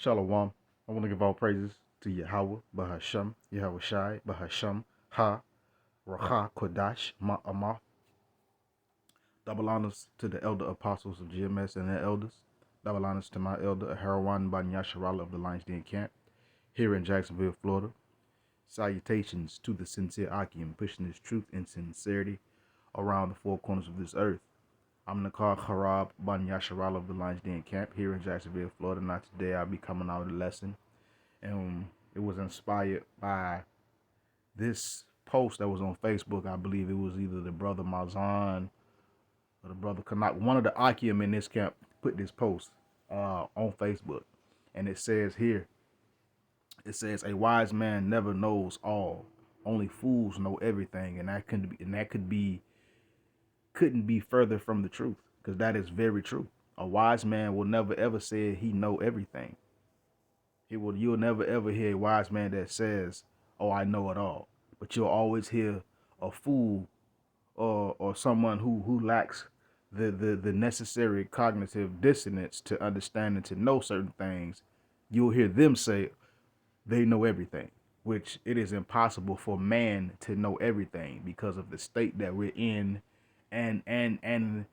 Shalom. I want to give all praises to Yahweh, Bahasham, Yahweh Shai, Bahasham, Ha, Racha, Kodash, Ma'amah. Double honors to the elder apostles of GMS and their elders. Double honors to my elder, Harawan Ban Yasharala of the Lions Den Camp, here in Jacksonville, Florida. Salutations to the sincere Akim, pushing this truth and sincerity around the four corners of this earth. I'm Nakar Harab Ban Yasharala of the Lions Den Camp, here in Jacksonville, Florida. Now today I'll be coming out with a lesson. And it was inspired by this post that was on Facebook. I believe it was either the brother Mazan or the brother Kanak. One of the Akim in this camp put this post on Facebook. And it says here, it says, a wise man never knows all. Only fools know everything. And that couldn't be further from the truth, because that is very true. A wise man will never ever say he know everything. You'll never ever hear a wise man that says, "Oh, I know it all." But you'll always hear a fool or someone who lacks the necessary cognitive dissonance to understand and to know certain things. You'll hear them say they know everything, which it is impossible for man to know everything because of the state that we're in and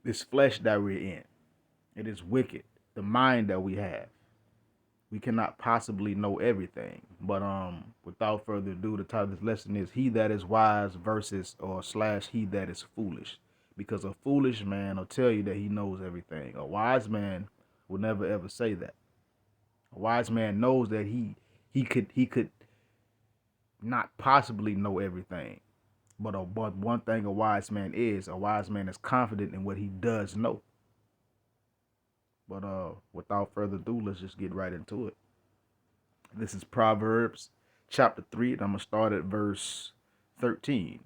this flesh that we're in. It is wicked. The mind that we have. We cannot possibly know everything. But without further ado, the title of this lesson is He That Is Wise versus or / He That Is Foolish. Because a foolish man will tell you that he knows everything. A wise man will never ever say that. A wise man knows that he could not possibly know everything. But one thing a wise man is confident in what he does know. But without further ado, let's just get right into it. This is Proverbs chapter 3, and I'm going to start at verse 13.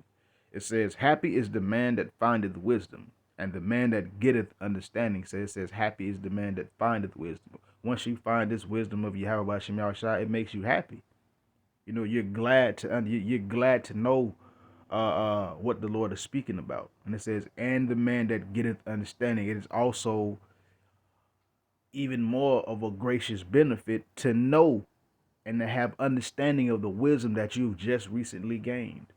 It says, happy is the man that findeth wisdom, and the man that getteth understanding. So it says, happy is the man that findeth wisdom. Once you find this wisdom of Yahweh Shem Yahushua, it makes you happy. You know, you're glad to know what the Lord is speaking about. And it says, and the man that getteth understanding. It is also even more of a gracious benefit to know and to have understanding of the wisdom that you've just recently gained.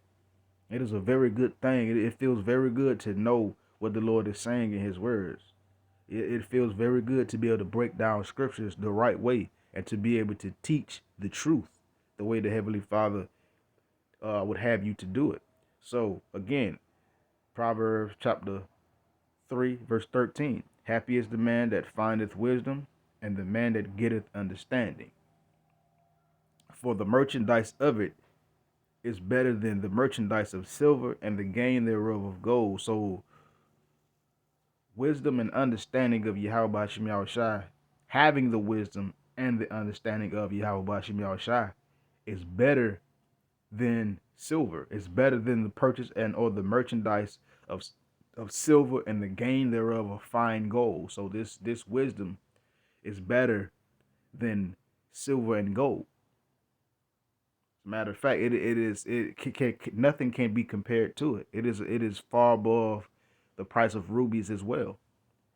It is a very good thing. It feels very good to know what the Lord is saying in his words. It feels very good to be able to break down scriptures the right way and to be able to teach the truth the way the Heavenly Father would have you to do it. So again, Proverbs chapter 3, verse 13. Happy is the man that findeth wisdom, and the man that getteth understanding. For the merchandise of it is better than the merchandise of silver, and the gain thereof of gold. So wisdom and understanding of Yahweh Hashem Yahushai, having the wisdom and the understanding of Yahweh Hashem Yahushai, is better than silver. It's better than the purchase and or the merchandise of silver and the gain thereof of fine gold. So this wisdom is better than silver and gold. As a matter of fact, nothing can be compared to it. It is far above the price of rubies as well.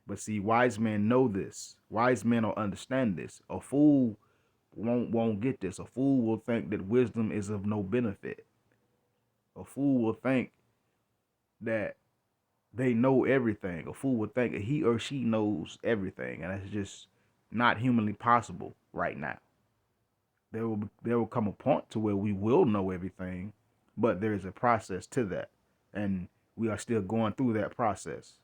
But see, wise men know this. Wise men will understand this. A fool won't get this. A fool will think that wisdom is of no benefit. A fool will think that they know everything. A fool would think that he or she knows everything, and that's just not humanly possible right now. There will come a point to where we will know everything, but there is a process to that, and we are still going through that process.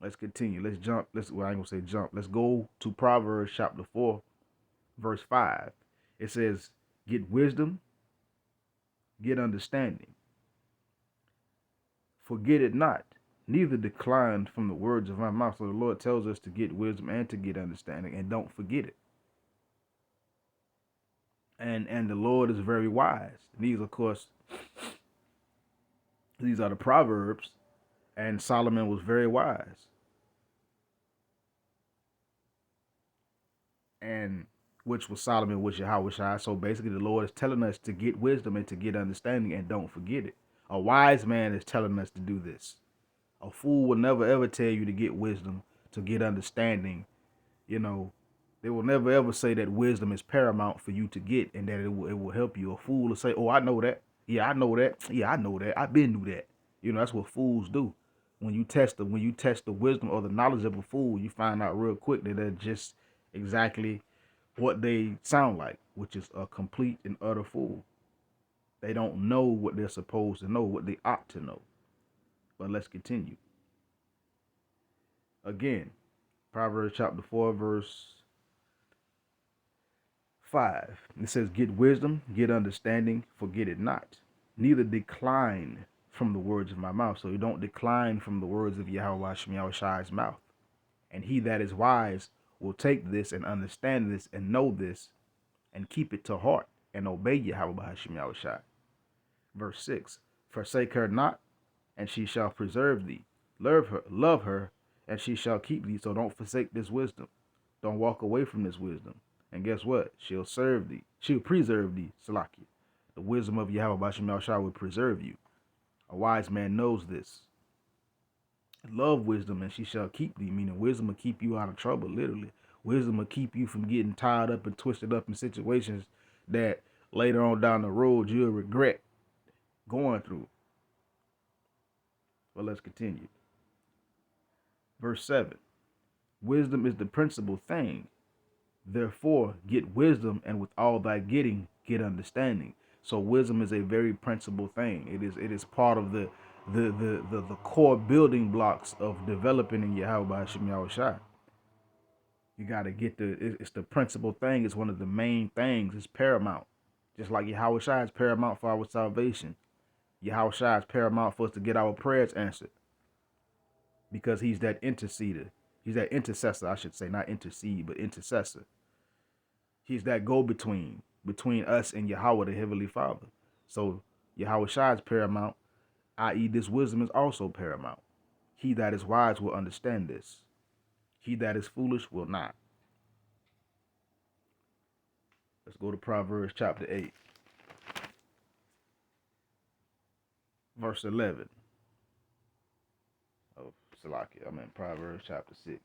Let's continue. Let's jump. I ain't gonna say jump. Let's go to Proverbs chapter 4, verse 5. It says, "Get wisdom, get understanding. Forget it not, neither decline from the words of my mouth." So the Lord tells us to get wisdom and to get understanding, and don't forget it. And the Lord is very wise. These, of course, these are the Proverbs, and Solomon was very wise. And which was Solomon, which Yahweh Shai. So basically the Lord is telling us to get wisdom and to get understanding, and don't forget it. A wise man is telling us to do this. A fool will never ever tell you to get wisdom, to get understanding. You know, They will never ever say that wisdom is paramount for you to get and that it will help you. A fool will say, "Oh, I know that. Yeah, I know that. Yeah, I know that. I've been knew that." That's what fools do. When you test the wisdom or the knowledge of a fool, you find out real quick that they're just exactly what they sound like, which is a complete and utter fool. They don't know what they're supposed to know, what they ought to know. But let's continue. Again, Proverbs chapter 4, verse 5. It says, "Get wisdom, get understanding, forget it not. Neither decline from the words of my mouth." So you don't decline from the words of Yahweh Shai's mouth. "And he that is wise will take this and understand this and know this and keep it to heart and obey Yahweh Shai." Verse 6. "Forsake her not, and she shall preserve thee. Love her, and she shall keep thee." So don't forsake this wisdom. Don't walk away from this wisdom. And guess what? She'll serve thee. She'll preserve thee, Salaki. The wisdom of Yahweh Bashim Shah will preserve you. A wise man knows this. Love wisdom, and she shall keep thee. Meaning wisdom will keep you out of trouble, literally. Wisdom will keep you from getting tied up and twisted up in situations that later on down the road you'll regret going through. Well, let's continue. Verse 7. "Wisdom is the principal thing. Therefore, get wisdom, and with all thy getting, get understanding." So wisdom is a very principal thing. It is part of the core building blocks of developing in Yahweh Hashem Yahushua. You gotta get it's the principal thing. It's one of the main things. It's paramount. Just like Yahweh Shai is paramount for our salvation. Yahweh Shai is paramount for us to get our prayers answered. Because he's that interceder. He's that intercessor, I should say, not intercede, but intercessor. He's that go-between between us and Yahweh, the Heavenly Father. So Yahweh Shai is paramount, i.e. this wisdom is also paramount. He that is wise will understand this. He that is foolish will not. Let's go to Proverbs chapter 8. Verse 11. Oh, Salaki, I'm in Proverbs chapter 6.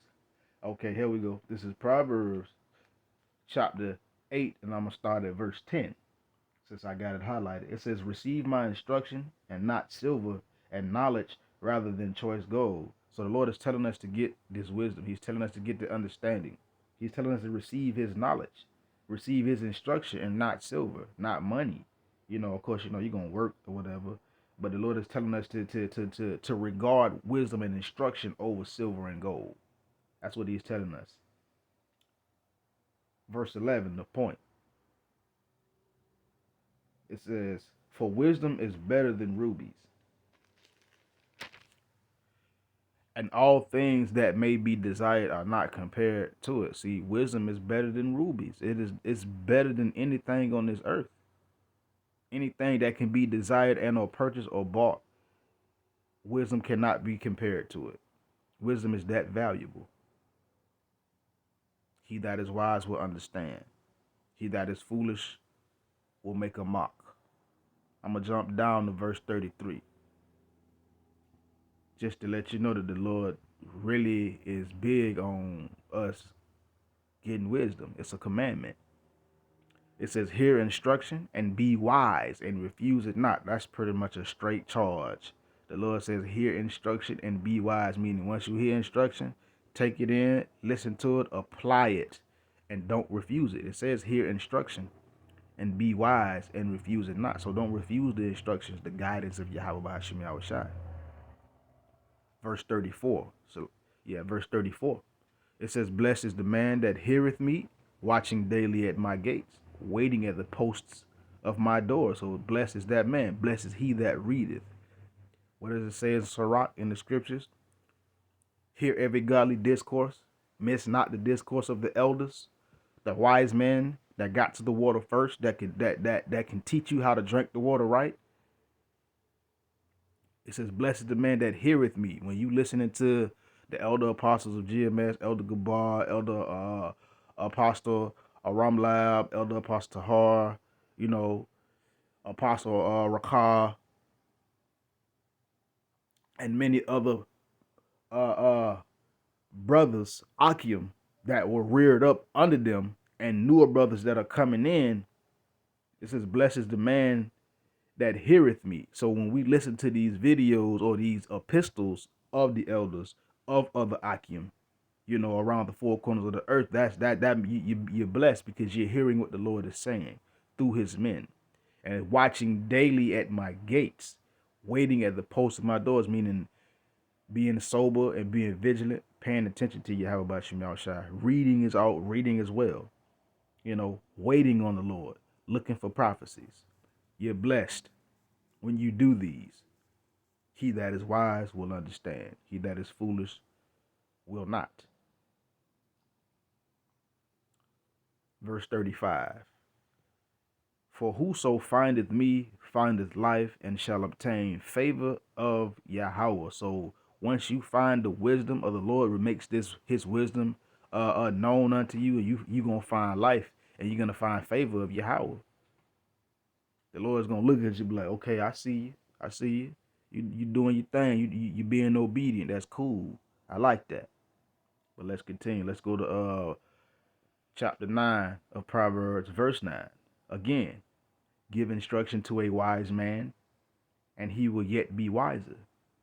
Okay, here we go. This is Proverbs chapter 8, and I'm going to start at verse 10, since I got it highlighted. It says, "Receive my instruction, and not silver, and knowledge rather than choice gold." So the Lord is telling us to get this wisdom. He's telling us to get the understanding. He's telling us to receive his knowledge, receive his instruction, and not silver, not money. Of course, you're going to work or whatever, but the Lord is telling us to regard wisdom and instruction over silver and gold. That's what he's telling us. Verse 11, the point. It says, "For wisdom is better than rubies, and all things that may be desired are not compared to it." See, wisdom is better than rubies. It's better than anything on this earth. Anything that can be desired and or purchased or bought, wisdom cannot be compared to it. Wisdom is that valuable. "He that is wise will understand. He that is foolish will make a mock." I'm going to jump down to verse 33. Just to let you know that the Lord really is big on us getting wisdom. It's a commandment. It says, "Hear instruction and be wise and refuse it not." That's pretty much a straight charge. The Lord says, hear instruction and be wise, meaning once you hear instruction, take it in, listen to it, apply it, and don't refuse it. It says, hear instruction and be wise and refuse it not. So don't refuse the instructions, the guidance of Yahweh Hashem Yahushai. Verse 34. Verse 34. It says, "Blessed is the man that heareth me, watching daily at my gates, waiting at the posts of my door." So blessed is that man. Blessed is he that readeth. What does it say in Sirach in the scriptures? "Hear every godly discourse, miss not the discourse of the elders." The wise man that got to the water first, that can teach you how to drink the water right. It says, "Blessed is the man that heareth me." When you listening to the elder apostles of GMS, Elder Gabar, Elder Apostle Ramlab, Elder Apostle Tahar, Apostle Rakah, and many other brothers, Akim, that were reared up under them, and newer brothers that are coming in. It says, blessed is the man that heareth me. So when we listen to these videos or these epistles of the elders of other Akim, around the four corners of the earth, you're blessed because you're hearing what the Lord is saying through his men, and watching daily at my gates, waiting at the posts of my doors, meaning being sober and being vigilant, paying attention to Yahweh Shem Shai. Reading as well, waiting on the Lord, looking for prophecies. You're blessed when you do these. He that is wise will understand. He that is foolish will not. Verse 35. For whoso findeth me findeth life and shall obtain favor of Yahweh. So once you find the wisdom of the Lord, it makes his wisdom known unto you, and you gonna find life, and you're gonna find favor of Yahweh. The Lord's gonna look at you and be like, okay, I see you. I see you. You doing your thing. You being obedient. That's cool. I like that. But let's continue. Let's go to chapter 9 of Proverbs, verse 9. Again, give instruction to a wise man, and he will yet be wiser.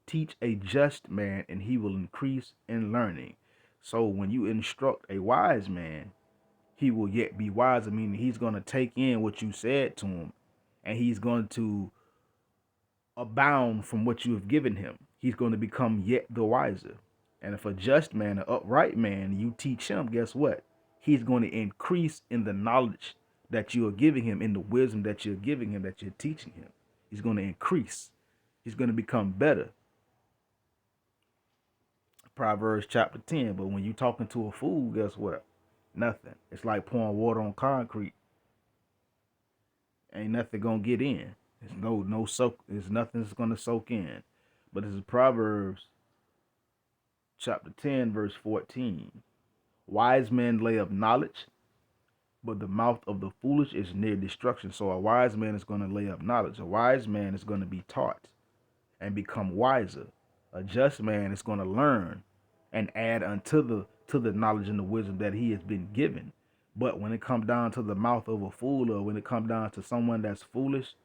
Teach a just man, and he will increase in learning. So when you instruct a wise man, he will yet be wiser, meaning he's going to take in what you said to him, and he's going to abound from what you have given him. He's going to become yet the wiser. And if a just man, an upright man, you teach him, guess what? He's going to increase in the knowledge that you are giving him, in the wisdom that you're giving him, that you're teaching him. He's going to increase. He's going to become better. Proverbs chapter 10. But when you're talking to a fool, guess what? Nothing. It's like pouring water on concrete. Ain't nothing going to get in. There's no soak. There's nothing that's going to soak in. But this is Proverbs chapter 10, verse 14. Wise men lay up knowledge, but the mouth of the foolish is near destruction. So a wise man is going to lay up knowledge. A wise man is going to be taught and become wiser. A just man is going to learn and add unto the knowledge and the wisdom that he has been given. But when it comes down to the mouth of a fool, or when it comes down to someone that's foolish,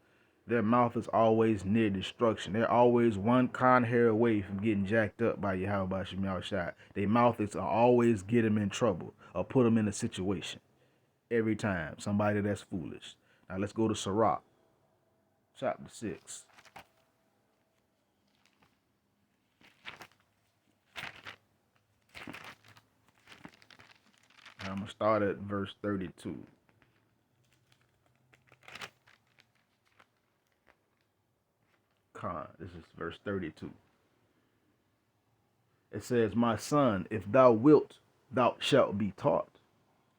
their mouth is always near destruction. They're always one con hair away from getting jacked up by Yahweh Shem Shai. Their mouth is always get them in trouble or put them in a situation. Every time, somebody that's foolish. Now let's go to Sirach, chapter 6. I'm going to start at verse 32. This is verse 32. It says, my son, if thou wilt, thou shalt be taught.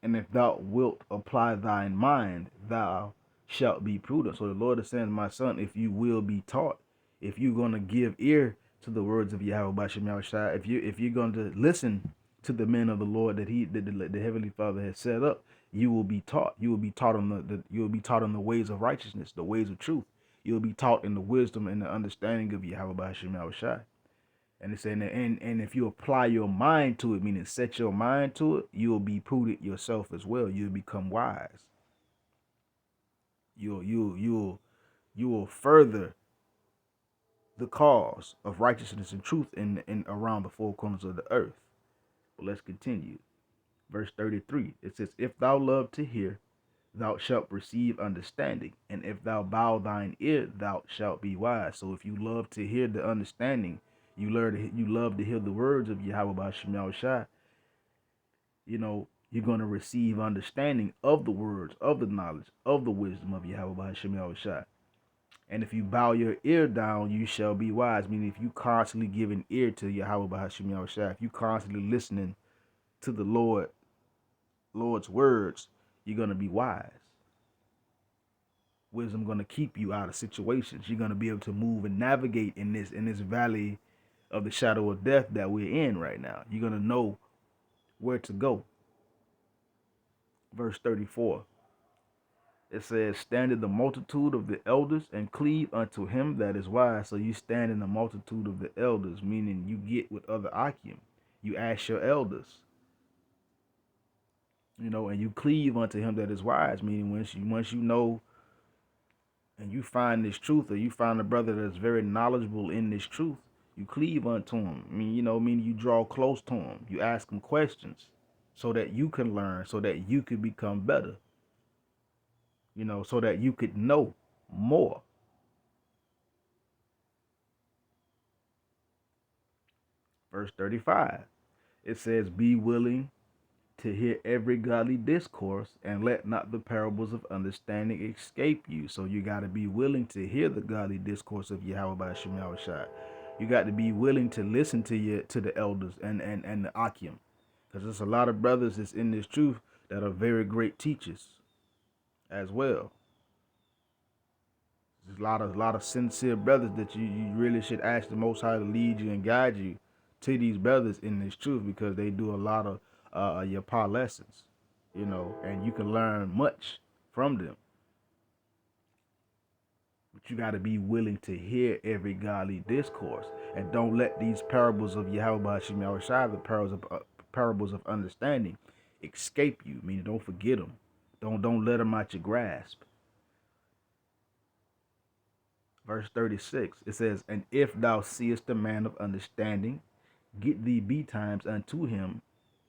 And if thou wilt apply thine mind, thou shalt be prudent. So the Lord is saying, my son, if you will be taught, if you're going to give ear to the words of Yahweh Shem Shai, if you're going to listen to the men of the Lord that the Heavenly Father has set up, you will be taught. You will be taught on you will be taught on the ways of righteousness, the ways of truth. You'll be taught in the wisdom and the understanding of Yahweh Shem Shai. And it's saying that, and if you apply your mind to it, meaning set your mind to it, you will be prudent yourself as well. You'll become wise. You will further the cause of righteousness and truth in around the four corners of the earth. But let's continue. Verse 33. It says, if thou love to hear, thou shalt receive understanding, and if thou bow thine ear, thou shalt be wise. So if you love to hear the understanding, you love to hear the words of Yahweh Shem Shai, you're going to receive understanding of the words, of the knowledge, of the wisdom of Yahweh Shem Shai. And if you bow your ear down, you shall be wise. Meaning, if you constantly give an ear to Yahweh Shem Shai, if you constantly listening to the Lord's words, you're going to be wise. Wisdom going to keep you out of situations. You're going to be able to move and navigate in this valley of the shadow of death that we're in right now. You're going to know where to go. Verse 34. It says, stand in the multitude of the elders and cleave unto him that is wise. So you stand in the multitude of the elders, meaning you get with other Akim. You ask your elders. And you cleave unto him that is wise, meaning once you know and you find this truth, or you find a brother that's very knowledgeable in this truth, you cleave unto him. Meaning you draw close to him. You ask him questions so that you can learn, so that you could become better, so that you could know more. Verse 35, it says, be willing to hear every godly discourse, and let not the parables of understanding escape you. So you got to be willing to hear the godly discourse of Yahweh by Shem Yahushua. You got to be willing to listen to the elders and the Akim, because there's a lot of brothers that's in this truth that are very great teachers as well. There's a lot of sincere brothers that you really should ask the Most High to lead you and guide you to these brothers in this truth, because they do a lot of your par lessons, and you can learn much from them. But you got to be willing to hear every godly discourse, and don't let these parables of Yahweh Hashem Yahushua, the parables of understanding, escape you. Meaning, don't forget them. Don't let them out your grasp. Verse 36, it says, and if thou seest a man of understanding, get thee betimes unto him,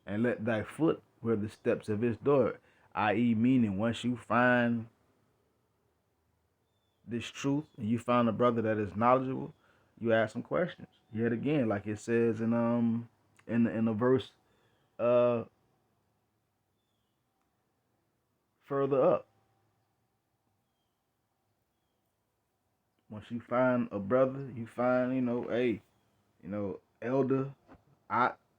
and let thy foot wear the steps of his door. I.e., meaning once you find this truth and you find a brother that is knowledgeable, you ask some questions. Yet again, like it says in the verse further up. Once you find a brother, you find, elder,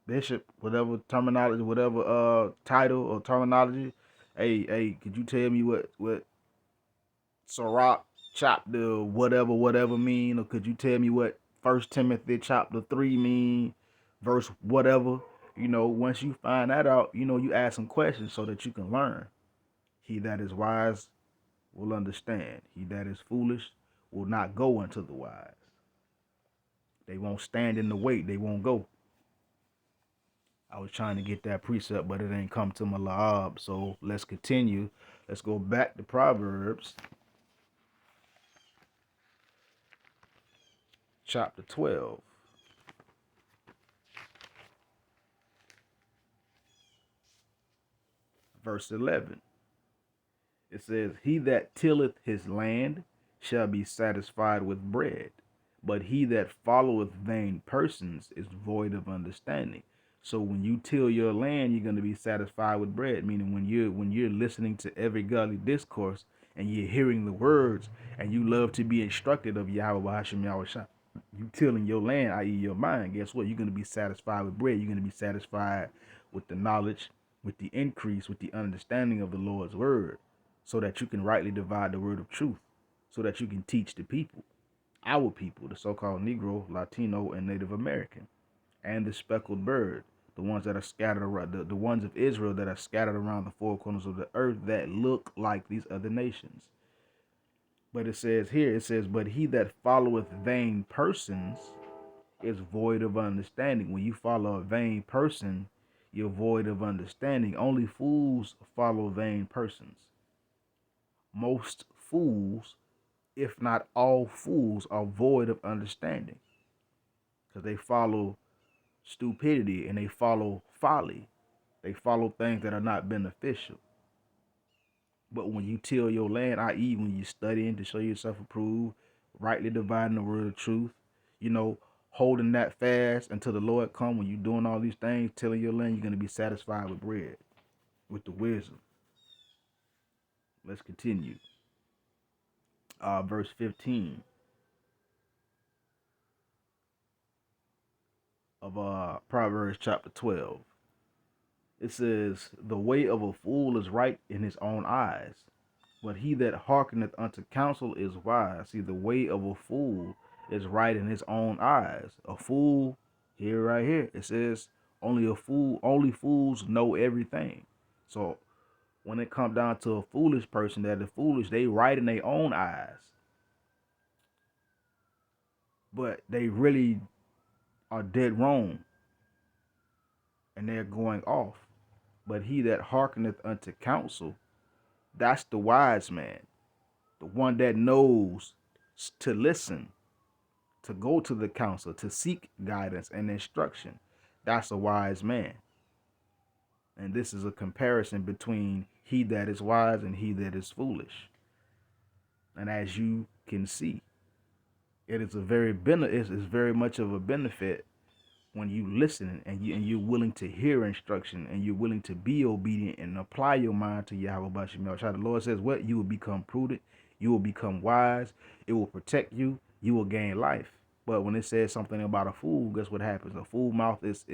bishop, whatever terminology, whatever title or terminology. Hey, could you tell me what Sirach chapter whatever mean? Or could you tell me what First Timothy chapter 3 mean, verse whatever? Once you find that out, you ask some questions so that you can learn. He that is wise will understand. He that is foolish will not go unto the wise. They won't stand in the wait. They won't go. I was trying to get that precept, but it ain't come to my lab. So let's continue. Let's go back to Proverbs chapter 12. Verse 11. It says, he that tilleth his land shall be satisfied with bread, but he that followeth vain persons is void of understanding. So when you till your land, you're going to be satisfied with bread. Meaning when you're listening to every godly discourse and you're hearing the words and you love to be instructed of Yahweh Hashem Yahushua, you tilling your land, i.e. your mind, guess what? You're going to be satisfied with bread. You're going to be satisfied with the knowledge, with the increase, with the understanding of the Lord's word, so that you can rightly divide the word of truth, so that you can teach the people, our people, the so-called Negro, Latino, and Native American, and the speckled bird, the ones that are scattered around, the ones of Israel that are scattered around the four corners of the earth that look like these other nations. But it says here, but he that followeth vain persons is void of understanding. When you follow a vain person, you're void of understanding. Only fools follow vain persons. Most fools, if not all fools, are void of understanding, because they follow stupidity and they follow folly. They follow things that are not beneficial. But when you till your land, i.e., when you studying to show yourself approved, rightly dividing the word of truth, holding that fast until the Lord come, when you're doing all these things, tilling your land, you're going to be satisfied with bread, with the wisdom. Let's continue. Verse 15 of Proverbs chapter 12. It says, the way of a fool is right in his own eyes, but he that hearkeneth unto counsel is wise. See, the way of a fool is right in his own eyes. A fool, right here, it says, only fools know everything. So when it comes down to a foolish person, that the foolish, they right in their own eyes, but they really are dead wrong, and they're going off. But he that hearkeneth unto counsel, that's the wise man, the one that knows to listen, to go to the counsel, to seek guidance and instruction. That's a wise man. And this is a comparison between he that is wise and he that is foolish. And as you can see, it is it's very much of a benefit when you listen and you're willing to hear instruction and you're willing to be obedient and apply your mind to Yahweh Bashim Yahushua. The Lord says what? You will become prudent, you will become wise, it will protect you, you will gain life. But when it says something about a fool, guess what happens? A fool mouth is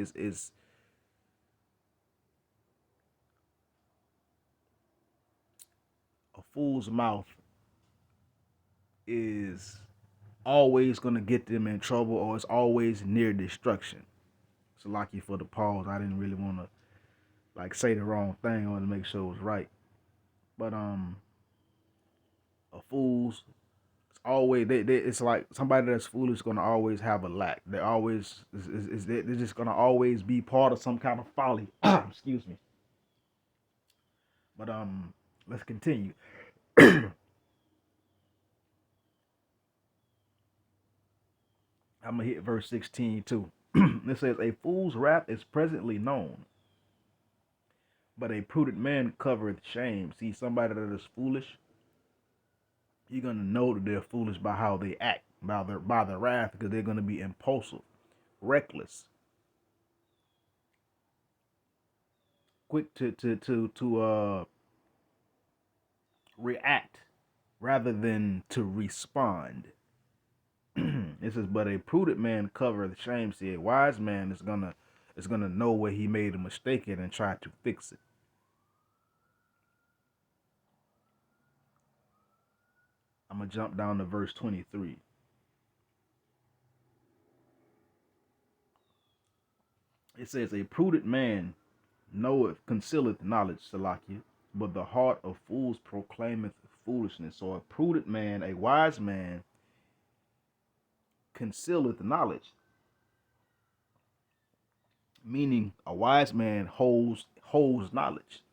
a fool's mouth is always gonna get them in trouble, or it's always near destruction. So lucky for the pause. I didn't really want to like say the wrong thing. I wanted to make sure it was right. But a fool's it's always it's like somebody that's foolish is gonna always have a lack. They always they're just gonna always be part of some kind of folly. Excuse me. But let's continue. I'm gonna hit verse 16 too. It says, "A fool's wrath is presently known, but a prudent man covereth shame." See, somebody that is foolish, you're gonna know that they're foolish by how they act, by their wrath, because they're gonna be impulsive, reckless, quick to react rather than to respond. It says, "But a prudent man covereth shame." See, a wise man is gonna know where he made a mistake in and try to fix it. I'm gonna jump down to verse 23. It says, "A prudent man knoweth concealeth knowledge, Salakia, but the heart of fools proclaimeth foolishness." So a prudent man, a wise man, concealeth knowledge, meaning a wise man holds knowledge.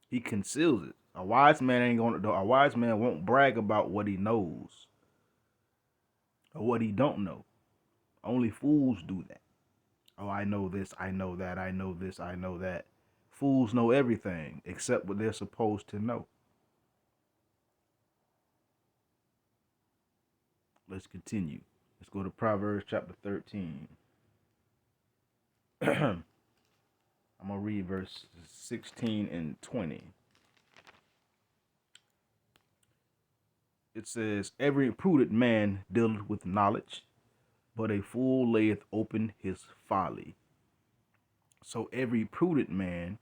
He conceals it. A wise man ain't gonna. A wise man won't brag about what he knows or what he don't know. Only fools do that. Oh, I know this, I know that, I know this, I know that. Fools know everything except what they're supposed to know. Let's continue. Let's go to Proverbs chapter 13. I'm going to read verse 16 and 20. It says, "Every prudent man dealeth with knowledge, but a fool layeth open his folly." So every prudent man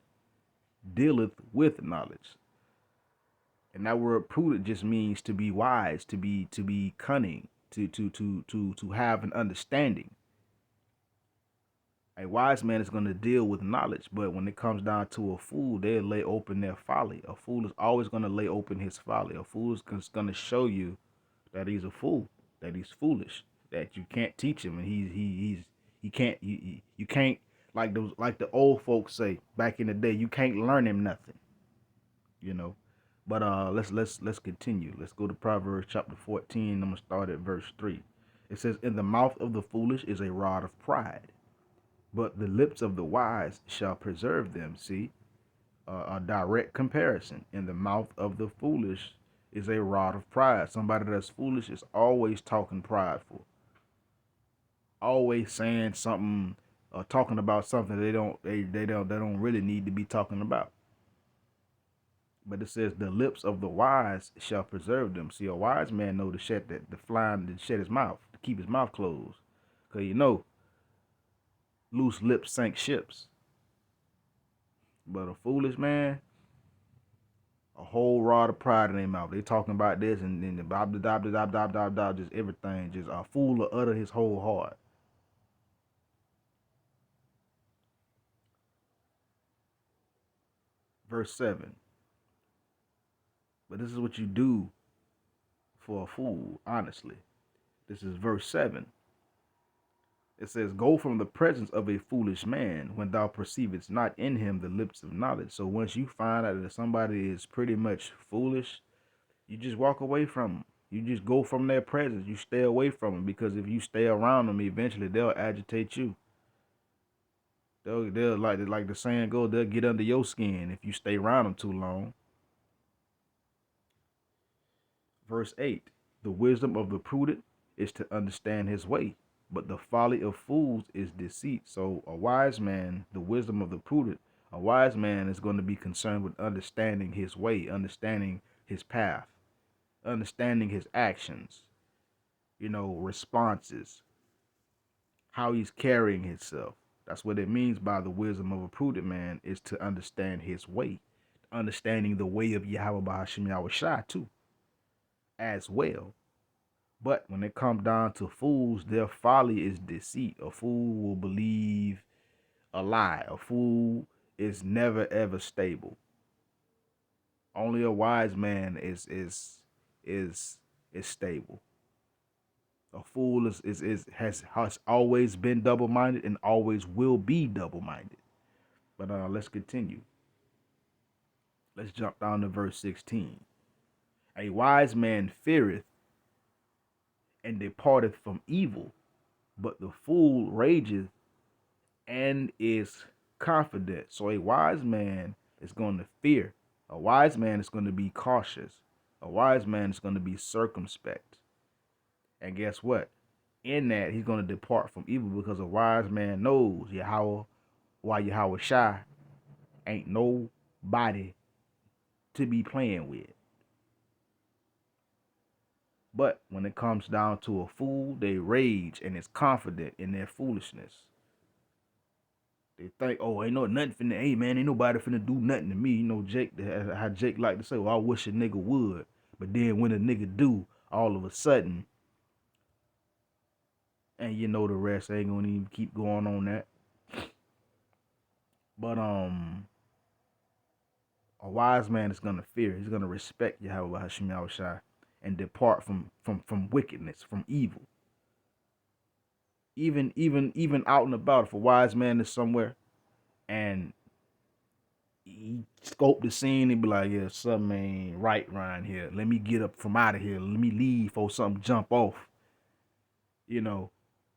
dealeth with knowledge. And that word prudent just means to be wise, to be cunning, to have an understanding. A wise man is going to deal with knowledge, but when it comes down to a fool, they lay open their folly. A fool is always going to lay open his folly. A fool is going to show you that he's a fool, that he's foolish, that you can't teach him, and he can't you can't like the old folks say back in the day, you can't learn him nothing, you know. But let's continue. Let's go to Proverbs chapter 14. I'm gonna start at verse 3. It says, "In the mouth of the foolish is a rod of pride, but the lips of the wise shall preserve them." See, a direct comparison. In the mouth of the foolish is a rod of pride. Somebody that's foolish is always talking prideful, always saying something, talking about something they don't really need to be talking about. But it says the lips of the wise shall preserve them. See, a wise man know to shut the flying to shut his mouth, to keep his mouth closed, cause loose lips sink ships. But a foolish man, a whole rod of pride in their mouth. They talking about this and then the blah blah blah blah blah blah blah, just everything. Just a fool will utter his whole heart. Verse 7. But this is what you do for a fool, honestly. This is verse 7. It says, "Go from the presence of a foolish man when thou perceivest not in him the lips of knowledge." So once you find out that somebody is pretty much foolish, you just walk away from them. You just go from their presence. You stay away from them, because if you stay around them, eventually they'll agitate you. They'll like the saying goes, they'll get under your skin if you stay around them too long. Verse 8: "The wisdom of the prudent is to understand his way, but the folly of fools is deceit." So a wise man, the wisdom of the prudent, a wise man is going to be concerned with understanding his way, understanding his path, understanding his actions, responses, how he's carrying himself. That's what it means by the wisdom of a prudent man, is to understand his way, understanding the way of Yahweh Bahashim Yahweh Shai too, as well. But when it comes down to fools, their folly is deceit. A fool will believe a lie. A fool is never ever stable. Only a wise man is stable. A fool has always been double minded and always will be double minded. But let's continue. Let's jump down to verse 16. "A wise man feareth and departeth from evil, but the fool rageth and is confident." So a wise man is going to fear. A wise man is going to be cautious. A wise man is going to be circumspect. And guess what? In that, he's going to depart from evil, because a wise man knows Yahweh, why Yahweh Shai ain't nobody to be playing with. But when it comes down to a fool, they rage and is confident in their foolishness. They think, oh, ain't no nothing finna, hey man, ain't nobody finna do nothing to me. Jake, how Jake like to say, well, I wish a nigga would. But then when a nigga do, all of a sudden, and the rest, I ain't gonna even keep going on that. But a wise man is gonna fear. He's gonna respect Yahweh Hashem Yahushai and depart from wickedness, from evil. Even out and about, if a wise man is somewhere and he scope the scene and be like, yeah, something ain't right around here. Let me get up from out of here. Let me leave before something jump off.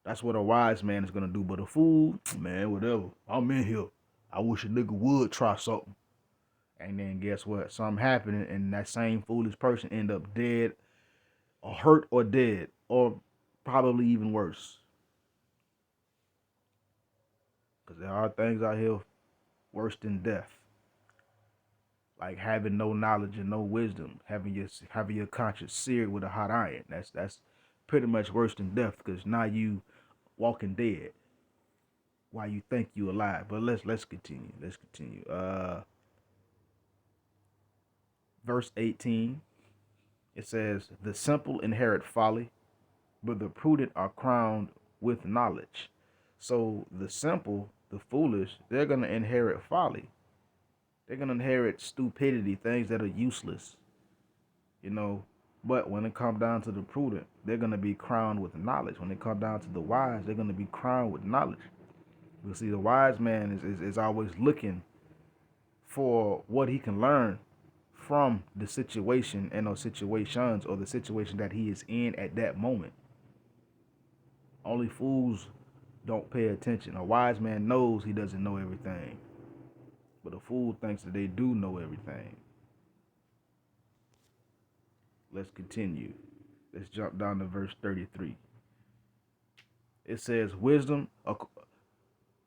That's what a wise man is gonna do. But a fool, man, whatever. I'm in here. I wish a nigga would try something. And then guess what? Something happening, and that same foolish person end up dead, or hurt, or dead, or probably even worse. Because there are things out here worse than death. Like having no knowledge and no wisdom, having your conscience seared with a hot iron. That's pretty much worse than death, because now you walking dead while you think you alive. But let's continue. Verse 18, it says, "The simple inherit folly, but the prudent are crowned with knowledge." So the simple, the foolish, they're gonna inherit folly. They're gonna inherit stupidity, things that are useless. But when it comes down to the prudent, they're gonna be crowned with knowledge. When it comes down to the wise, they're gonna be crowned with knowledge. You see, the wise man is always looking for what he can learn from the situation and those situations, or the situation that he is in at that moment. Only fools don't pay attention. A wise man knows he doesn't know everything, but a fool thinks that they do know everything. Let's continue. Let's jump down to verse 33. It says, "Wisdom,"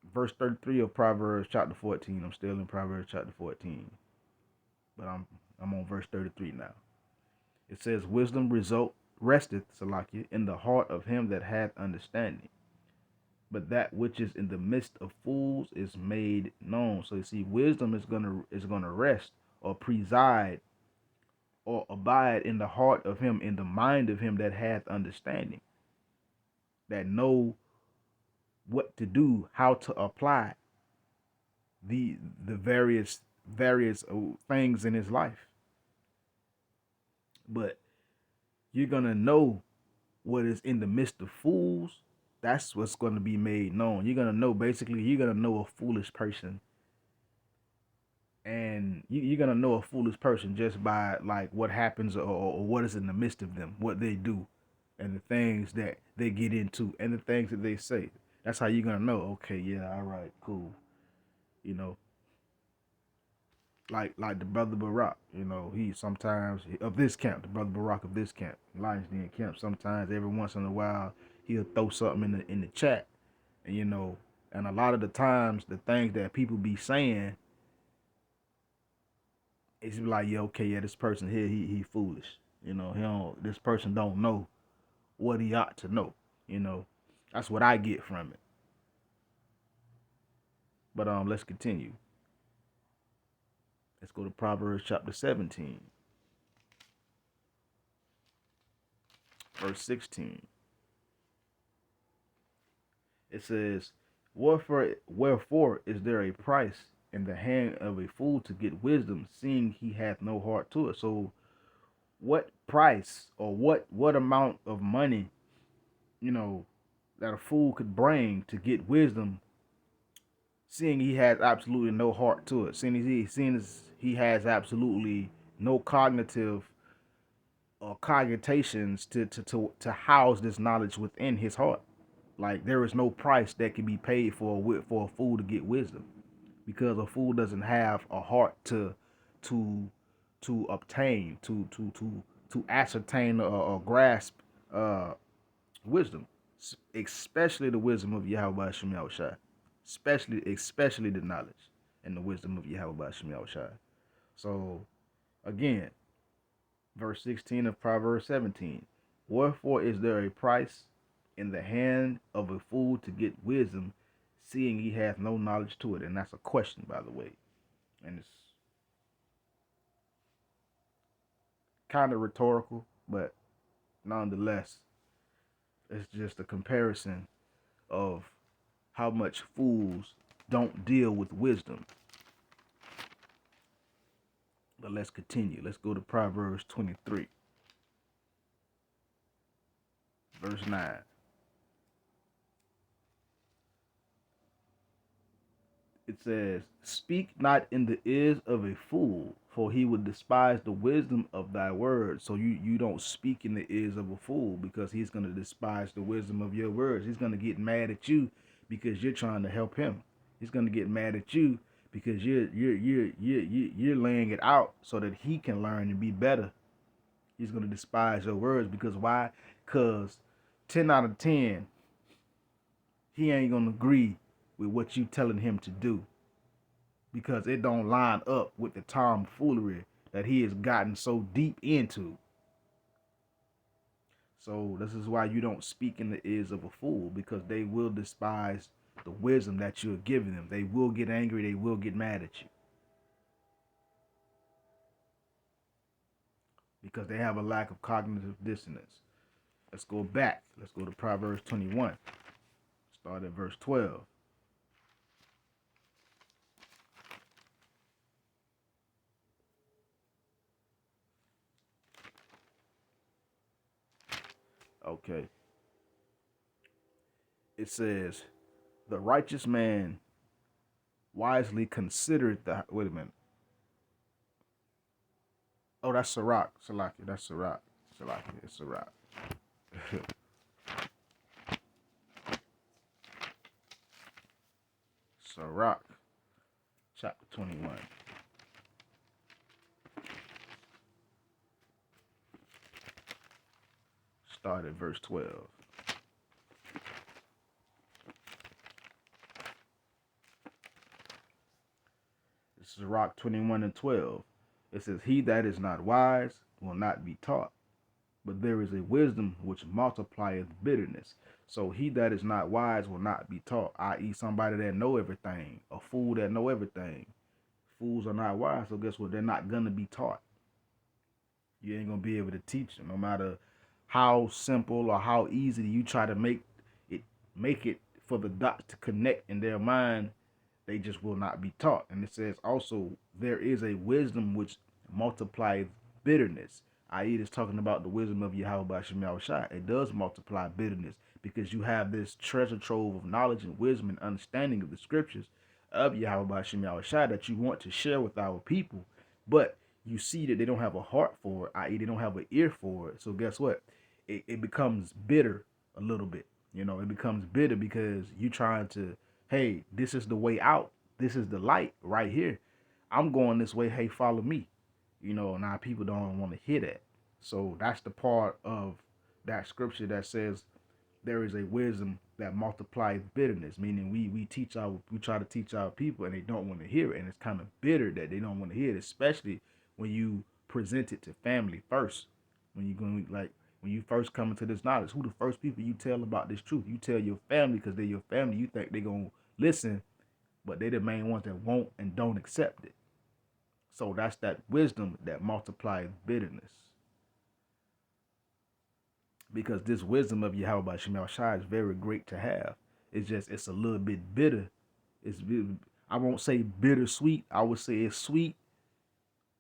verse 33 of Proverbs chapter 14. I'm still in Proverbs chapter 14, but I'm on verse 33 now. It says, "Wisdom resteth, Salakia, in the heart of him that hath understanding, but that which is in the midst of fools is made known." So you see, wisdom is gonna rest, or preside, or abide in the heart of him, in the mind of him that hath understanding, that know what to do, how to apply the various things in his life. But you're gonna know what is in the midst of fools That's what's going to be made known. You're going to know, basically, you're going to know a foolish person. And you're going to know a foolish person just by like what happens, or what is in the midst of them, what they do, and the things that they get into, and the things that they say. That's how you're going to know, okay, yeah, all right, cool. You know, like the brother Barack, he sometimes of this camp, the brother Barack of this camp, Lions Den camp. Sometimes, every once in a while, he'll throw something in the chat, and and a lot of the times, the things that people be saying, it's like, yeah, okay, yeah, this person here, he foolish. He don't. This person don't know what he ought to know. You know, that's what I get from it. But let's continue. Let's go to Proverbs chapter 17, verse 16. It says, wherefore is there a price in the hand of a fool to get wisdom, seeing he hath no heart to it? So, what price, or what amount of money, you know, that a fool could bring to get wisdom, seeing he has absolutely no heart to it, seeing as he has absolutely no cognitive or cogitations to house this knowledge within his heart. Like, there is no price that can be paid for a fool to get wisdom, because a fool doesn't have a heart to obtain, to ascertain, or grasp uh wisdom, especially the wisdom of Yahweh Shem Shai, especially the knowledge and the wisdom of Yahweh Shem Shai. So again, verse 16 of Proverbs 17. Wherefore is there a price in the hand of a fool to get wisdom, seeing he hath no knowledge to it? And that's a question, by the way. And it's kind of rhetorical, but nonetheless, it's just a comparison of how much fools don't deal with wisdom. But let's continue. Let's go to Proverbs 23, verse 9. It says, speak not in the ears of a fool, for he would despise the wisdom of thy words. So you don't speak in the ears of a fool, because he's going to despise the wisdom of your words. He's going to get mad at you because you're trying to help him. He's going to get mad at you because you're laying it out so that he can learn and be better. He's going to despise your words, because why? Because 10 out of 10, he ain't going to agree with what you telling him to do, because it don't line up with the tomfoolery that he has gotten so deep into. So this is why you don't speak in the ears of a fool, because they will despise the wisdom that you're giving them. They will get angry. They will get mad at you, because they have a lack of cognitive dissonance. Let's go back. Let's go to Proverbs 21. Start at verse 12. Okay. It says, the righteous man wisely considered the. Wait a minute. Oh, that's Sirach. Salaki. That's Sirach. Salaki. It's Sirach. Sirach, chapter 21. Start at verse 12. This is Sirach 21 and 12. It says, he that is not wise will not be taught, but there is a wisdom which multiplieth bitterness. So he that is not wise will not be taught, i.e. somebody that know everything, a fool that know everything. Fools are not wise, so guess what? They're not going to be taught. You ain't going to be able to teach them, no matter how simple or how easy you try to make it for the dots to connect in their mind. They just will not be taught. And it says also, there is a wisdom which multiplies bitterness, i.e. it's talking about the wisdom of Yahweh Shem Shai. It does multiply bitterness, because you have this treasure trove of knowledge and wisdom and understanding of the scriptures of Yahweh Bashim Yahushua that you want to share with our people, but you see that they don't have a heart for it, i.e., they don't have an ear for it. So guess what? It becomes bitter a little bit. It becomes bitter because you trying to, hey, this is the way out. This is the light right here. I'm going this way. Hey, follow me. Now people don't want to hear that. So that's the part of that scripture that says there is a wisdom that multiplies bitterness, meaning we try to teach our people and they don't want to hear it, and it's kind of bitter that they don't want to hear it, especially when you present it to family first. When you going like when you first come into this knowledge, who the first people you tell about this truth? You tell your family because they're your family. You think they're gonna listen, but they're the main ones that won't and don't accept it. So that's that wisdom that multiplies bitterness. Because this wisdom of Yahweh Shemel Shai is very great to have. It's a little bit bitter. I won't say bittersweet. I would say it's sweet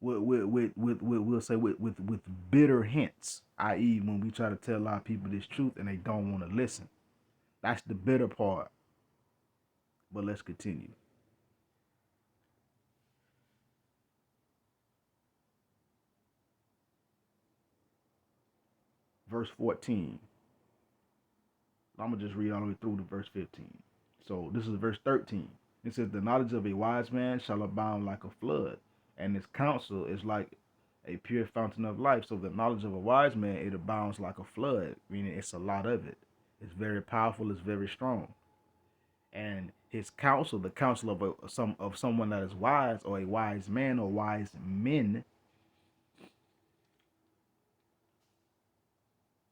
with bitter hints. I.e., when we try to tell a lot of people this truth and they don't want to listen. That's the bitter part. But let's continue. Verse 14. I'm going to just read all the way through to verse 15. So this is verse 13. It says, the knowledge of a wise man shall abound like a flood, and his counsel is like a pure fountain of life. So the knowledge of a wise man, it abounds like a flood, meaning it's a lot of it. It's very powerful, it's very strong. And his counsel, the counsel of someone that is wise, or a wise man or wise men,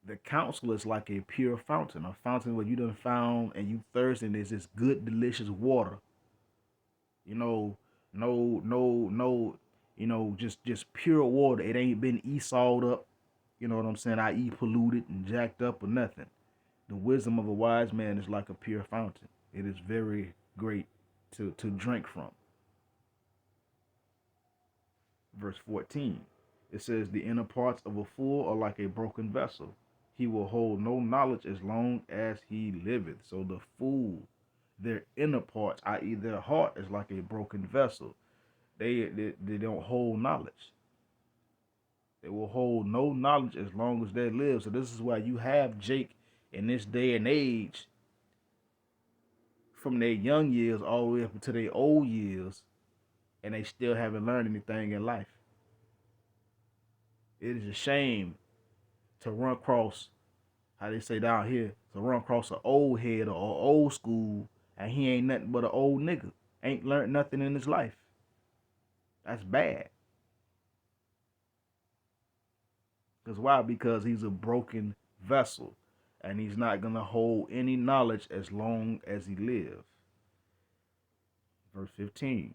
the counsel is like a pure fountain, a fountain where you done found and you thirsty and there's this good, delicious water. Just pure water. It ain't been Esau'd up, you know what I'm saying, i.e. polluted and jacked up or nothing. The wisdom of a wise man is like a pure fountain. It is very great to drink from. Verse 14, it says, the inner parts of a fool are like a broken vessel. He will hold no knowledge as long as he liveth. So the fool, their inner parts, i.e. their heart, is like a broken vessel. They don't hold knowledge. They will hold no knowledge as long as they live. So this is why you have Jake in this day and age, from their young years all the way up to their old years, and they still haven't learned anything in life. It is a shame to run across, how they say down here, to run across an old head or old school, and he ain't nothing but an old nigga. Ain't learned nothing in his life. That's bad. Because why? Because he's a broken vessel, and he's not going to hold any knowledge as long as he lives. Verse 15.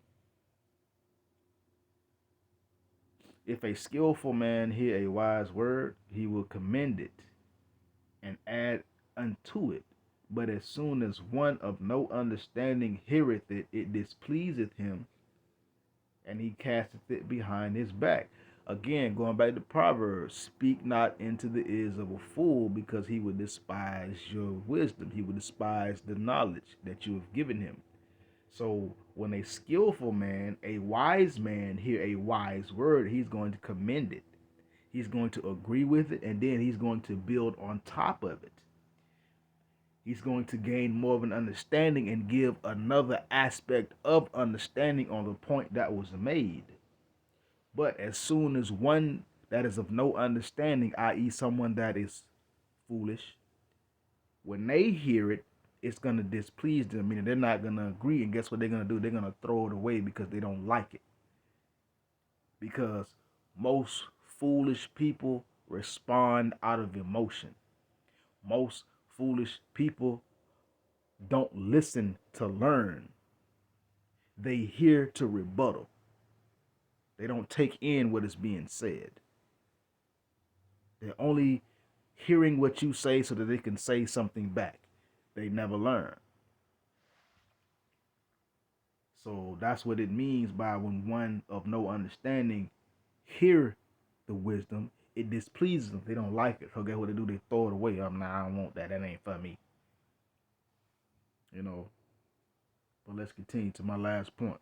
If a skillful man hear a wise word, he will commend it and add unto it. But as soon as one of no understanding heareth it, it displeaseth him, and he casteth it behind his back. Again, going back to Proverbs, speak not into the ears of a fool, because he would despise your wisdom. He would despise the knowledge that you have given him. So when a skillful man, a wise man, hear a wise word, he's going to commend it. He's going to agree with it, and then he's going to build on top of it. He's going to gain more of an understanding and give another aspect of understanding on the point that was made. But as soon as one that is of no understanding, i.e. someone that is foolish, when they hear it, it's going to displease them, meaning they're not going to agree. And guess what they're going to do? They're going to throw it away because they don't like it. Because most foolish people respond out of emotion. Most foolish people don't listen to learn. They hear to rebuttal. They don't take in what is being said. They're only hearing what you say so that they can say something back. They never learn. So that's what it means by when one of no understanding hear the wisdom, it displeases them. They don't like it. So guess what they do? They throw it away. I don't want that. That ain't for me. you know. But let's continue to my last point.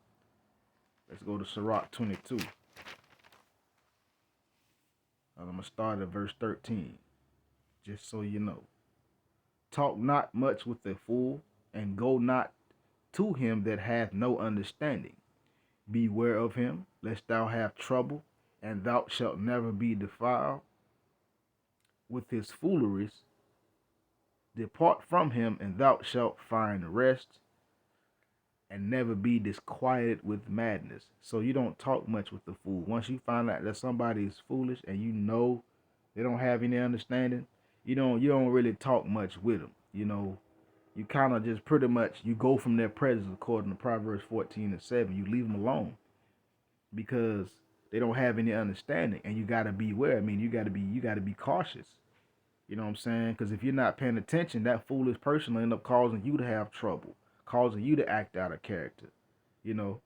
Let's go to Sirach 22. I'm going to start at verse 13, just so you know. Talk not much with a fool, and go not to him that hath no understanding. Beware of him, lest thou have trouble, and thou shalt never be defiled with his fooleries. Depart from him, and thou shalt find rest, and never be disquieted with madness. So you don't talk much with the fool. Once you find out that somebody is foolish and you know they don't have any understanding, you don't really talk much with them. You kind of just pretty much you go from their presence according to Proverbs 14:7. You leave them alone because they don't have any understanding, and you gotta beware. I mean, you gotta be cautious. You know what I'm saying? Because if you're not paying attention, that foolish person will end up causing you to have trouble, causing you to act out of character. You know,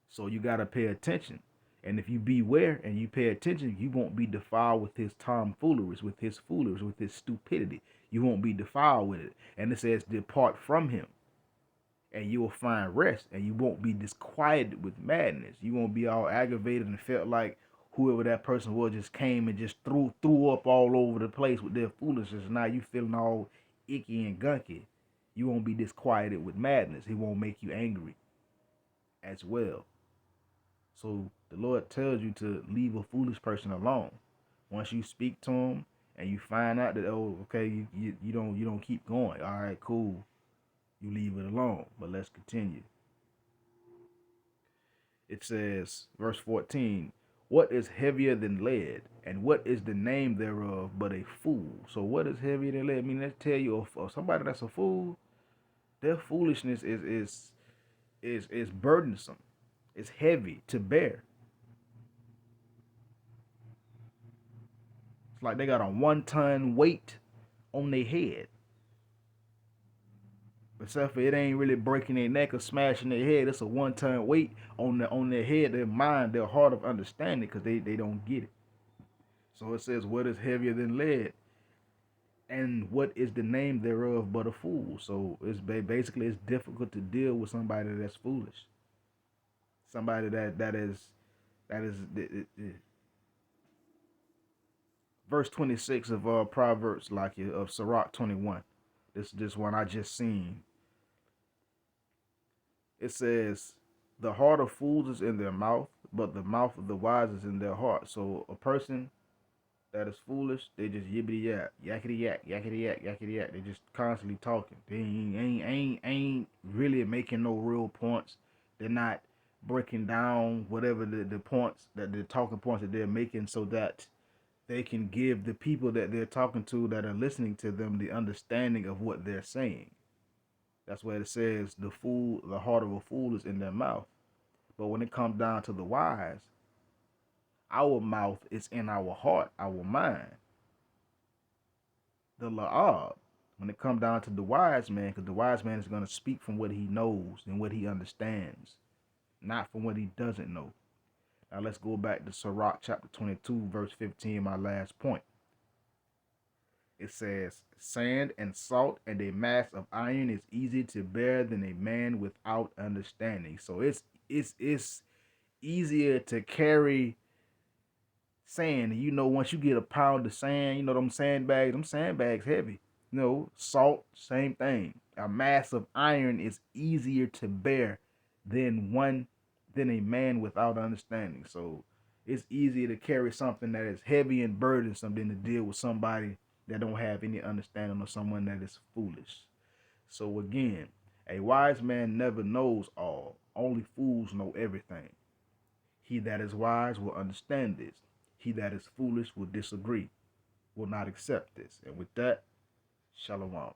so you gotta pay attention. And if you beware and you pay attention, you won't be defiled with his tomfooleries, with his fooleries, with his stupidity. You won't be defiled with it. And it says, depart from him, and you will find rest, and you won't be disquieted with madness. You won't be all aggravated and felt like whoever that person was just came and just threw up all over the place with their foolishness. Now you feeling all icky and gunky. You won't be disquieted with madness. He won't make you angry as well. So the Lord tells you to leave a foolish person alone. Once you speak to him and you find out that, oh, okay, you don't keep going. All right, cool. You leave it alone. But let's continue. It says, verse 14, what is heavier than lead, and what is the name thereof but a fool? So what is heavier than lead? I mean, let's tell you of somebody that's a fool, their foolishness is burdensome. It's heavy to bear. It's like they got a 1-ton weight on their head. Except for it ain't really breaking their neck or smashing their head. It's a 1-ton weight on their head, their mind, their heart of understanding, because they don't get it. So it says, what is heavier than lead? And what is the name thereof but a fool? So it's basically it's difficult to deal with somebody that's foolish. Somebody that is verse 26 of Proverbs, like of Sirach 21. This one I just seen. It says, the heart of fools is in their mouth, but the mouth of the wise is in their heart. So a person that is foolish, they just yibbity yak, yakety yak, yakety yak, yakety yak. They just constantly talking. They ain't really making no real points. They're not breaking down whatever the points that the talking points that they're making, so that they can give the people that they're talking to that are listening to them the understanding of what they're saying. That's why it says the heart of a fool is in their mouth. But when it comes down to the wise, our mouth is in our heart, our mind. The la'ab, when it comes down to the wise man, because the wise man is going to speak from what he knows and what he understands, not from what he doesn't know. Now let's go back to Sirach chapter 22, verse 15, my last point. It says, sand and salt and a mass of iron is easy to bear than a man without understanding. So it's easier to carry sand. Once you get a pound of sand, them sandbags heavy. Salt, same thing. A mass of iron is easier to bear than a man without understanding. So it's easier to carry something that is heavy and burdensome than to deal with somebody that don't have any understanding, or someone that is foolish. So again, a wise man never knows all. Only fools know everything. He that is wise will understand this. He that is foolish will disagree, will not accept this. And with that, shalom.